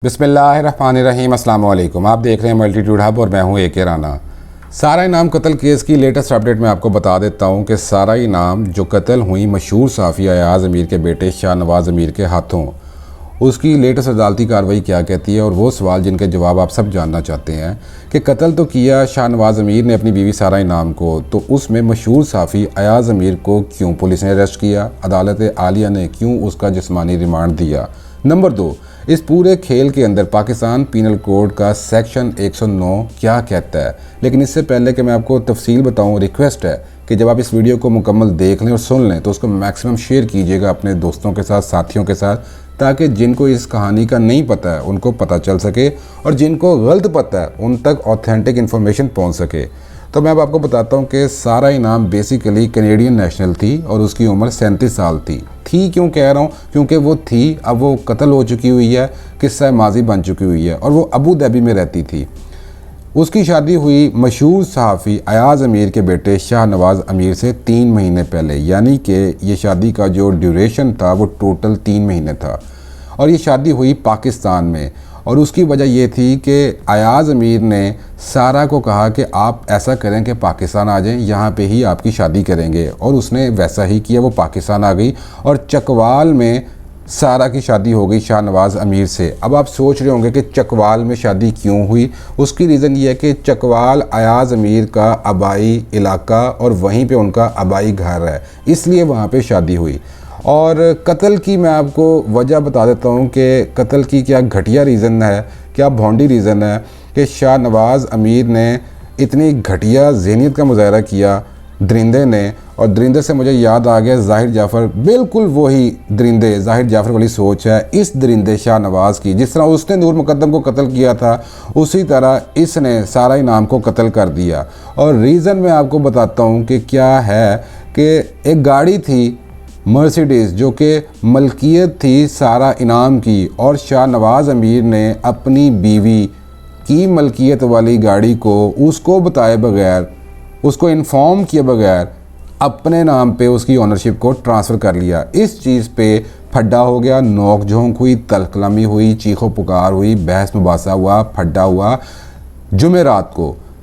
बिस्मिल्लाहिर्रहमानिर्रहीम अस्सलाम वालेकुम। आप देख रहे हैं मल्टीट्यूड हब और मैं हूं ए.के. राना। सारा इनाम कत्ल केस की लेटेस्ट अपडेट मैं आपको बता देता हूं कि सारा इनाम जो कत्ल हुई मशहूर साफ़ी अयाज़ अमीर के बेटे शाहनवाज़ अमीर के हाथों, उसकी लेटेस्ट अदालती कार्रवाई क्या कहती है और वो सवाल जिनके जवाब आप सब जानना चाहते हैं कि कत्ल तो किया शाहनवाज़ अमीर ने अपनी बीवी सारा इनाम को, तो उसमें मशहूर साफ़ी अयाज़ अमीर को क्यों पुलिस ने अरेस्ट किया, अदालत आलिया ने क्यों उसका जिस्मानी रिमांड दिया। नंबर 2, इस पूरे खेल के अंदर पाकिस्तान पीनल कोड का सेक्शन 109 क्या कहता है। लेकिन इससे पहले कि मैं आपको तफसील बताऊं, रिक्वेस्ट है कि जब आप इस वीडियो को मुकम्मल देख लें और सुन लें तो उसको मैक्सिमम शेयर कीजिएगा अपने दोस्तों के साथ, साथियों के साथ, ताकि जिनको इस कहानी का नहीं पता है उनको पता चल सके और जिनको गलत पता है उन तक ऑथेंटिक इन्फॉर्मेशन पहुँच सके। तो मैं अब आपको बताता हूँ कि सारा इनाम बेसिकली कैनेडियन नेशनल थी और उसकी उम्र 37 साल थी। क्यों कह रहा हूँ, क्योंकि वो थी, अब वो कत्ल हो चुकी हुई है, किस्सा माजी बन चुकी हुई है और वो अबू धाबी में रहती थी। उसकी शादी हुई मशहूर सहाफ़ी अयाज़ अमीर के बेटे शाहनवाज़ अमीर से 3 महीने पहले, यानी कि ये शादी का जो ड्यूरेशन था वो टोटल 3 महीने था और ये शादी हुई पाकिस्तान में। और उसकी वजह ये थी कि अयाज़ अमीर ने सारा को कहा कि आप ऐसा करें कि पाकिस्तान आ जाएं, यहाँ पे ही आपकी शादी करेंगे, और उसने वैसा ही किया। वो पाकिस्तान आ गई और चकवाल में सारा की शादी हो गई शाहनवाज़ अमीर से। अब आप सोच रहे होंगे कि चकवाल में शादी क्यों हुई। उसकी रीज़न ये है कि चकवाल अयाज़ अमीर का आबाई इलाका और वहीं पे उनका आबाई घर है, इसलिए वहाँ पे शादी हुई। और कत्ल की मैं आपको वजह बता देता हूँ कि कत्ल की क्या घटिया रीज़न है, क्या भोंडी रीज़न है कि शाहनवाज़ अमीर ने इतनी घटिया ज़हनियत का मुज़ाहरा किया दरिंदे ने। और दरिंदे से मुझे याद आ गया ज़ाहिर जाफ़र, बिल्कुल वही दरिंदे ज़ाहिर जाफ़र वाली सोच है इस दरिंदे शाहनवाज़ की। जिस तरह उसने नूर मुकद्दम को कत्ल किया था उसी तरह इसने सारा इनाम को कत्ल कर दिया। और रीज़न मैं आपको बताता हूँ कि क्या है कि एक गाड़ी थी मर्सिडीज़ जो कि मलकियत थी सारा इनाम की, और शाहनवाज़ अमीर ने अपनी बीवी की मलकियत वाली गाड़ी को उसको बताए बगैर, उसको इन्फॉर्म किए बगैर अपने नाम पे उसकी ओनरशिप को ट्रांसफ़र कर लिया। इस चीज़ पे फड्डा हो गया, नोक झोंक हुई, तलकलमी हुई, चीखो पुकार हुई, बहस मुबासा हुआ, फड्डा हुआ।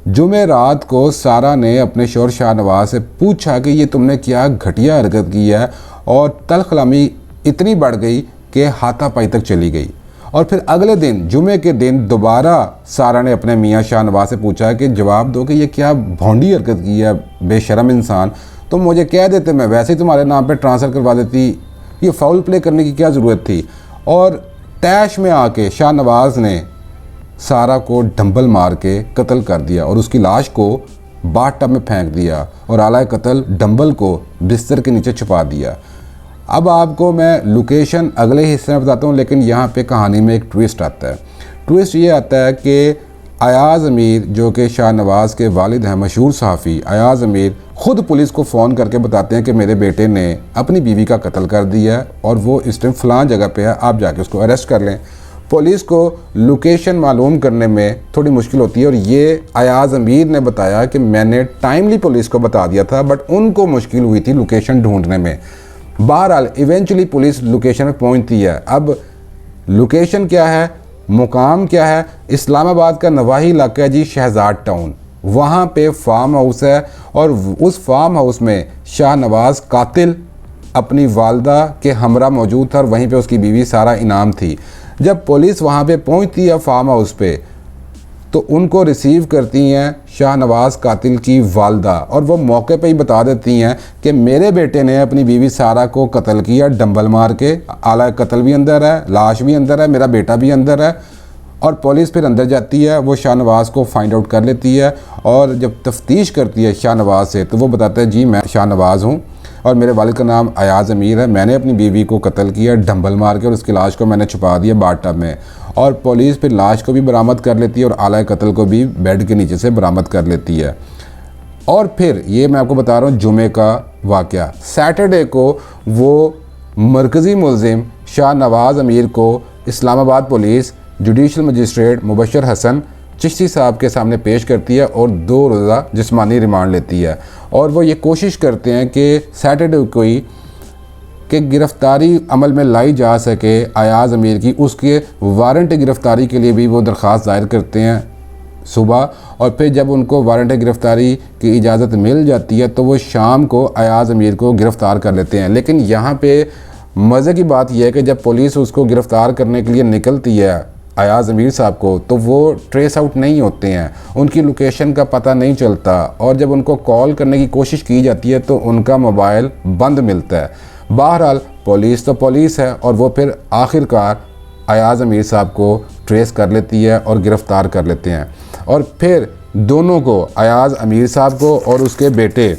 जुमेरात को सारा ने अपने शौहर शाहनवाज़ से पूछा कि ये तुमने क्या घटिया हरकत की है, और तलखलामी इतनी बढ़ गई कि हाथापाई तक चली गई। और फिर अगले दिन जुमे के दिन दोबारा सारा ने अपने मियाँ शाहनवाज़ से पूछा कि जवाब दो कि ये क्या भोंडी हरकत की है बेशरम इंसान, तुम मुझे कह देते, मैं वैसे ही तुम्हारे नाम पे ट्रांसफ़र करवा देती, ये फाउल प्ले करने की क्या ज़रूरत थी। और तैश में आके शाहनवाज़ ने सारा को डंबल मार के कत्ल कर दिया और उसकी लाश को बाथ-टब में फेंक दिया और आलाए कत्ल डंबल को बिस्तर के नीचे छुपा दिया। अब आपको मैं लोकेशन अगले हिस्से में बताता हूँ, लेकिन यहाँ पे कहानी में एक ट्विस्ट आता है। ट्विस्ट ये आता है कि अयाज़ अमीर जो कि शाहनवाज़ के वालिद हैं, मशहूर सहाफ़ी अयाज़ अमीर, ख़ुद पुलिस को फ़ोन करके बताते हैं कि मेरे बेटे ने अपनी बीवी का कत्ल कर दिया है और वो इस टाइम फ़लाँ जगह पे है, आप जाके उसको अरेस्ट कर लें। पुलिस को लोकेशन मालूम करने में थोड़ी मुश्किल होती है और ये अयाज़ अमीर ने बताया कि मैंने टाइमली पुलिस को बता दिया था, बट उनको मुश्किल हुई थी लोकेशन ढूंढने में। बहरहाल इवेंचुअली पुलिस लोकेशन में पहुंचती है। अब लोकेशन क्या है, मुकाम क्या है, इस्लामाबाद का नवाही इलाका है जी, शहजाद टाउन। वहाँ पे फार्म हाउस है और उस फार्म हाउस में शाहनवाज़ कातिल अपनी वालदा के हमरा मौजूद था और वहीं पे उसकी बीवी सारा इनाम थी। जब पुलिस वहाँ पे पहुँचती है फार्म हाउस पे, तो उनको रिसीव करती हैं शाहनवाज़ कातिल की वालदा, और वो मौके पे ही बता देती हैं कि मेरे बेटे ने अपनी बीवी सारा को कत्ल किया डंबल मार के, आला कत्ल भी अंदर है, लाश भी अंदर है, मेरा बेटा भी अंदर है। और पुलिस फिर अंदर जाती है, वो शाहनवाज़ को फाइंड आउट कर लेती है और जब तफ्तीश करती है शाहनवाज़ से तो वो बताता है जी मैं शाहनवाज़ हूँ और मेरे वालिद का नाम अयाज़ अमीर है, मैंने अपनी बीवी को कत्ल किया डंबल मार के और उसकी लाश को मैंने छुपा दिया बाथ-टब में। और पुलिस फिर लाश को भी बरामद कर लेती है और आला कत्ल को भी बेड के नीचे से बरामद कर लेती है। और फिर ये मैं आपको बता रहा हूँ जुमे का वाक़या, सैटरडे को वो मरकज़ी मुल्ज़िम शाहनवाज़ अमीर को Islamabad police judicial magistrate Mubashar Hasan Chishti साहब के सामने पेश करती है और 2 रोज़ा जिस्मानी रिमांड लेती है। और वो ये कोशिश करते हैं कि सैटरडे को ही कि गिरफ़्तारी अमल में लाई जा सके अयाज़ अमीर की, उसके वारंट गिरफ़्तारी के लिए भी वो दरख्वास्त दायर करते हैं सुबह, और फिर जब उनको वारंट गिरफ़्तारी की इजाज़त मिल जाती है तो वो शाम को अयाज़ अमीर को गिरफ़्तार कर लेते हैं। लेकिन यहाँ पे मज़े की बात यह है कि जब पुलिस उसको गिरफ़्तार करने के लिए निकलती है अयाज़ अमीर साहब को, तो वो ट्रेस आउट नहीं होते हैं, उनकी लोकेशन का पता नहीं चलता, और जब उनको कॉल करने की कोशिश की जाती है तो उनका मोबाइल बंद मिलता है। बहरहाल पुलिस तो पुलिस है, और वो फिर आखिरकार अयाज़ अमीर साहब को ट्रेस कर लेती है और गिरफ़्तार कर लेते हैं, और फिर दोनों को, अयाज़ अमीर साहब को और उसके बेटे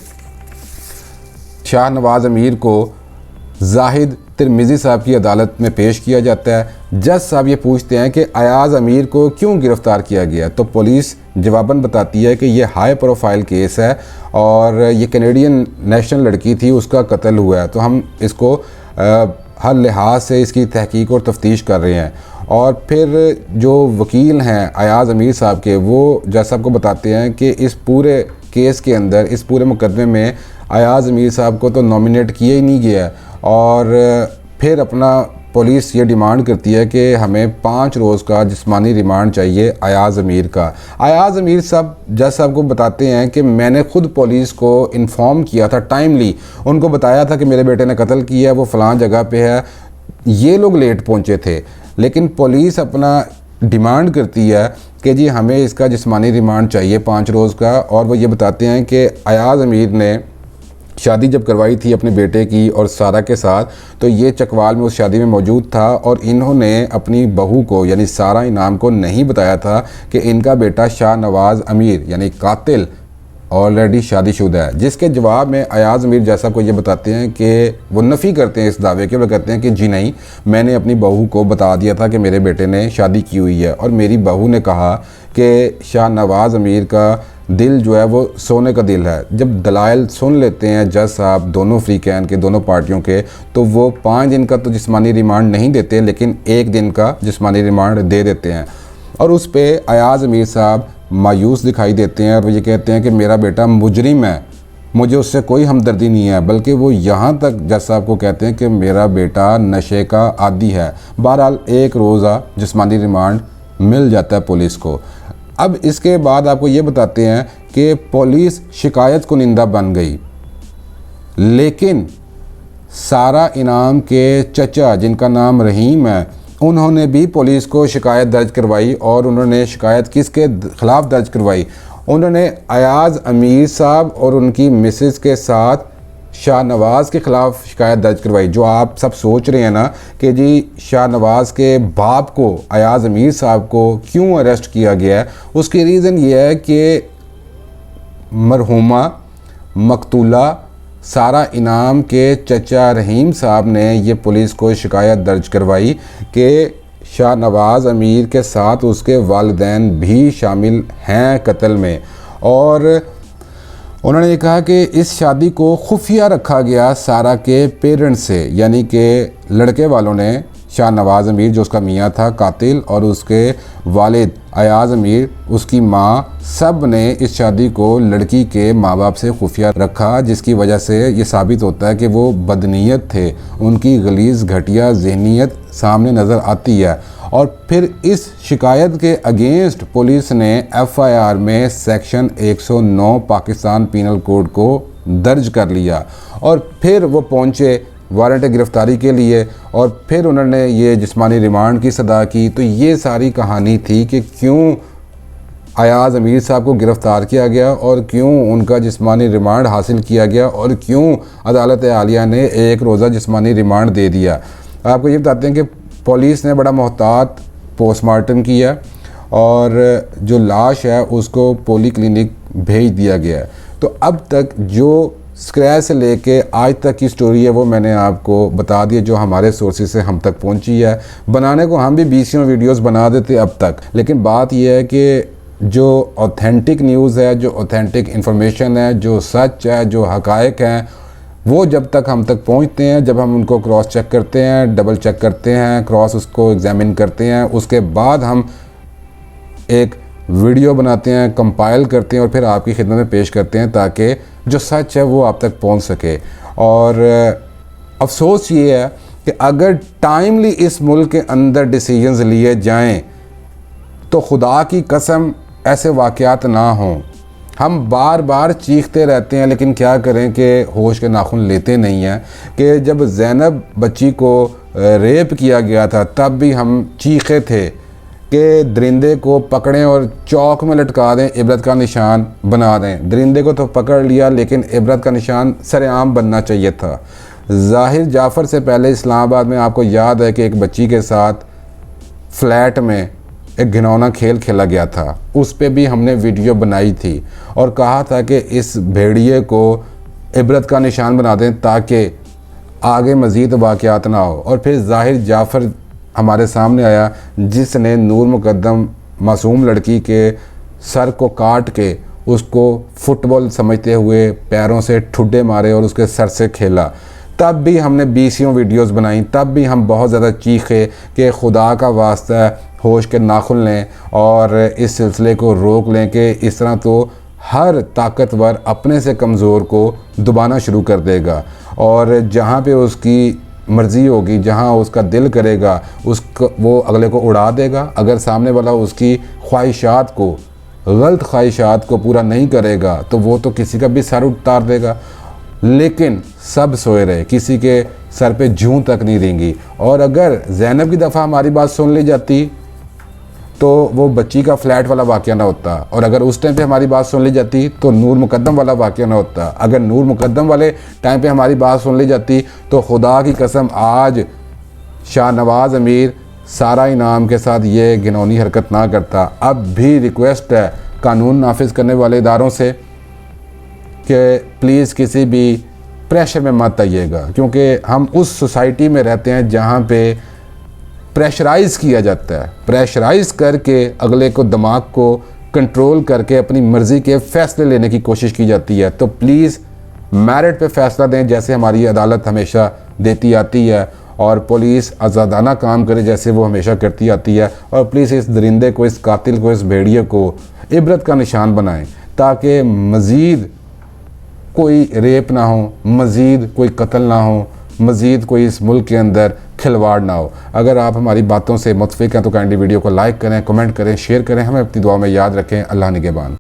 शाहनवाज़ अमीर को, जाहिद तिरमिज़ी साहब की अदालत में पेश किया जाता है। जज साहब ये पूछते हैं कि अयाज़ अमीर को क्यों गिरफ़्तार किया गया, तो पुलिस जवाबन बताती है कि ये हाई प्रोफाइल केस है और ये कैनेडियन नेशनल लड़की थी, उसका कत्ल हुआ है, तो हम इसको हर लिहाज से इसकी तहकीक और तफ्तीश कर रहे हैं। और फिर जो वकील हैं अयाज़ अमीर साहब के, वो जज साहब को बताते हैं कि इस पूरे केस के अंदर, इस पूरे मुकदमे में अयाज़ अमीर साहब को तो नॉमिनेट किया ही नहीं गया, और फिर अपना पुलिस ये डिमांड करती है कि हमें 5 रोज़ का जिस्मानी रिमांड चाहिए अयाज़ अमीर का। अयाज़ अमीर साहब जज साहब को बताते हैं कि मैंने ख़ुद पुलिस को इन्फॉर्म किया था, टाइमली उनको बताया था कि मेरे बेटे ने कत्ल किया है, वो फ़लाँ जगह पे है, ये लोग लेट पहुँचे थे, लेकिन पुलिस अपना डिमांड करती है कि जी हमें इसका जिस्मानी रिमांड चाहिए 5 रोज़ का। और वो ये बताते हैं कि अयाज़ अमीर ने शादी जब करवाई थी अपने बेटे की और सारा के साथ, तो ये चकवाल में उस शादी में मौजूद था, और इन्होंने अपनी बहू को यानी सारा इनाम को नहीं बताया था कि इनका बेटा शाहनवाज़ अमीर यानी कातिल ऑलरेडी शादीशुदा है। जिसके जवाब में अयाज़ अमीर जैसा को ये बताते हैं कि वो नफ़ी करते हैं इस दावे के, वो कहते हैं कि जी नहीं, मैंने अपनी बहू को बता दिया था कि मेरे बेटे ने शादी की हुई है, और मेरी बहू ने कहा कि शाहनवाज़ अमीर का दिल जो है वो सोने का दिल है। जब दलाइल सुन लेते हैं जज साहब दोनों फ्रीकैन के, दोनों पार्टियों के, तो वो 5 दिन का तो जिस्मानी रिमांड नहीं देते, लेकिन 1 दिन का जिस्मानी रिमांड दे देते हैं। और उस पर अयाज़ अमीर साहब मायूस दिखाई देते हैं, और वो ये कहते हैं कि मेरा बेटा मुजरिम है, मुझे उससे कोई हमदर्दी नहीं है, बल्कि वो यहाँ तक जज साहब को कहते हैं कि मेरा बेटा नशे का आदी है। बहरहाल 1 रोज़ा जिस्मानी रिमांड मिल जाता है पुलिस को। अब इसके बाद आपको ये बताते हैं कि पुलिस शिकायत कुनिंदा बन गई, लेकिन सारा इनाम के चचा जिनका नाम रहीम है, उन्होंने भी पुलिस को शिकायत दर्ज करवाई। और उन्होंने शिकायत किसके ख़िलाफ़ दर्ज करवाई? उन्होंने अयाज़ अमीर साहब और उनकी मिसेस के साथ शाहनवाज़ के ख़िलाफ़ शिकायत दर्ज करवाई। जो आप सब सोच रहे हैं ना कि जी शाहनवाज़ के बाप को, अयाज़ अमीर साहब को क्यों अरेस्ट किया गया है, उसकी रीज़न ये है कि मरहुमा मकतूला सारा इनाम के चचा रहीम साहब ने ये पुलिस को शिकायत दर्ज करवाई कि शाहनवाज़ अमीर के साथ उसके वालिदैन भी शामिल हैं कत्ल में। और उन्होंने ये कहा कि इस शादी को खुफिया रखा गया सारा के पेरेंट्स से, यानी कि लड़के वालों ने शाहनवाज़ अमीर जो उसका मियाँ था कातिल, और उसके वालिद अयाज़ अमीर, उसकी माँ, सब ने इस शादी को लड़की के माँ बाप से खुफिया रखा, जिसकी वजह से ये साबित होता है कि वो बदनीयत थे, उनकी गलीज़ घटिया ज़हनीत सामने नज़र आती है। और फिर इस शिकायत के अगेंस्ट पुलिस ने FIR में सेक्शन 109 पाकिस्तान पीनल कोड को दर्ज कर लिया, और फिर वो पहुँचे वारंट गिरफ़्तारी के लिए, और फिर उन्होंने ये जिस्मानी रिमांड की सदा की। तो ये सारी कहानी थी कि क्यों अयाज़ अमीर साहब को गिरफ़्तार किया गया, और क्यों उनका जिस्मानी रिमांड हासिल किया गया, और क्यों अदालत आलिया ने 1 रोज़ा जिस्मानी रिमांड दे दिया। आपको ये बताते हैं कि पुलिस ने बड़ा मोहतात पोस्टमार्टम किया, और जो लाश है उसको पोली क्लिनिक भेज दिया गया है। तो अब तक जो स्क्रैच से लेके आज तक की स्टोरी है वो मैंने आपको बता दी, जो हमारे सोर्सेज से हम तक पहुंची है। बनाने को हम भी 20 वीडियोस बना देते अब तक, लेकिन बात यह है कि जो ऑथेंटिक न्यूज़ है, जो ऑथेंटिक इन्फॉर्मेशन है, जो सच है, जो हक़ाइक़ हैं, वो जब तक हम तक पहुंचते हैं, जब हम उनको क्रॉस चेक करते हैं, डबल चेक करते हैं, क्रॉस उसको एग्जामिन करते हैं, उसके बाद हम एक वीडियो बनाते हैं, कंपाइल करते हैं, और फिर आपकी खिदमत में पेश करते हैं, ताकि जो सच है वो आप तक पहुंच सके। और अफसोस ये है कि अगर टाइमली इस मुल्क के अंदर डिसीजंस लिए जाएं तो खुदा की कसम ऐसे वाक़यात ना हों। हम बार बार चीखते रहते हैं लेकिन क्या करें कि होश के नाखून लेते नहीं हैं। कि जब ज़ैनब बच्ची को रेप किया गया था तब भी हम चीखे थे कि दरिंदे को पकड़ें और चौक में लटका दें, इबरत का निशान बना दें। दरिंदे को तो पकड़ लिया लेकिन इबरत का निशान सरेआम बनना चाहिए था। ज़ाहिर जाफ़र से पहले इस्लामाबाद में आपको याद है कि एक बच्ची के साथ फ्लैट में एक घिनौना खेल खेला गया था, उस पे भी हमने वीडियो बनाई थी और कहा था कि इस भेड़िए को इबरत का निशान बना दें ताकि आगे मज़ीद वाक़यात ना हो। और फिर ज़ाहिर जाफ़र हमारे सामने आया जिसने नूर मुकद्दम मासूम लड़की के सर को काट के उसको फुटबॉल समझते हुए पैरों से ठुड्डे मारे और उसके सर से खेला। तब भी हमने 20 वीडियोस बनाई, तब भी हम बहुत ज़्यादा चीखे कि खुदा का वास्ता है होश के नाखुन लें और इस सिलसिले को रोक लें कि इस तरह तो हर ताकतवर अपने से कमज़ोर को दबाना शुरू कर देगा और जहाँ पे उसकी मर्ज़ी होगी, जहाँ उसका दिल करेगा वो अगले को उड़ा देगा। अगर सामने वाला उसकी ख्वाहिशात को, गलत ख्वाहिशात को पूरा नहीं करेगा तो वो तो किसी का भी सर उतार देगा। लेकिन सब सोए रहे, किसी के सर पे जूं तक नहीं रेंगी। और अगर ज़ैनब की दफ़ा हमारी बात सुन ली जाती तो वो बच्ची का फ्लैट वाला वाक़या ना होता, और अगर उस टाइम पे हमारी बात सुन ली जाती तो नूर मुकद्दम वाला वाक़या ना होता। अगर नूर मुकद्दम वाले टाइम पे हमारी बात सुन ली जाती तो खुदा की कसम आज शाहनवाज़ अमीर सारा इनाम के साथ ये घिनौनी हरकत ना करता। अब भी रिक्वेस्ट है कानून नाफिज करने वाले इदारों से कि प्लीज़ किसी भी प्रेशर में मत आइएगा, क्योंकि हम उस सोसाइटी में रहते हैं जहाँ पे प्रेशराइज़ किया जाता है। प्रेशराइज़ करके अगले को, दिमाग को कंट्रोल करके अपनी मर्ज़ी के फ़ैसले लेने की कोशिश की जाती है। तो प्लीज़ मेरिट पे फ़ैसला दें जैसे हमारी अदालत हमेशा देती आती है, और पुलिस आज़ादाना काम करे जैसे वो हमेशा करती आती है। और प्लीज़ इस दरिंदे को, इस कातिल को, इस भेड़िए को इबरत का निशान बनाएं ताकि मज़ीद कोई रेप ना हो, मज़ीद कोई कत्ल ना हो, मज़ीद कोई इस मुल्क के अंदर खिलवाड़ ना हो। अगर आप हमारी बातों से मुतफ़िक हैं तो काइंडली वीडियो को लाइक करें, कमेंट करें, शेयर करें। हमें अपनी दुआ में याद रखें। अल्लाह निगहबान।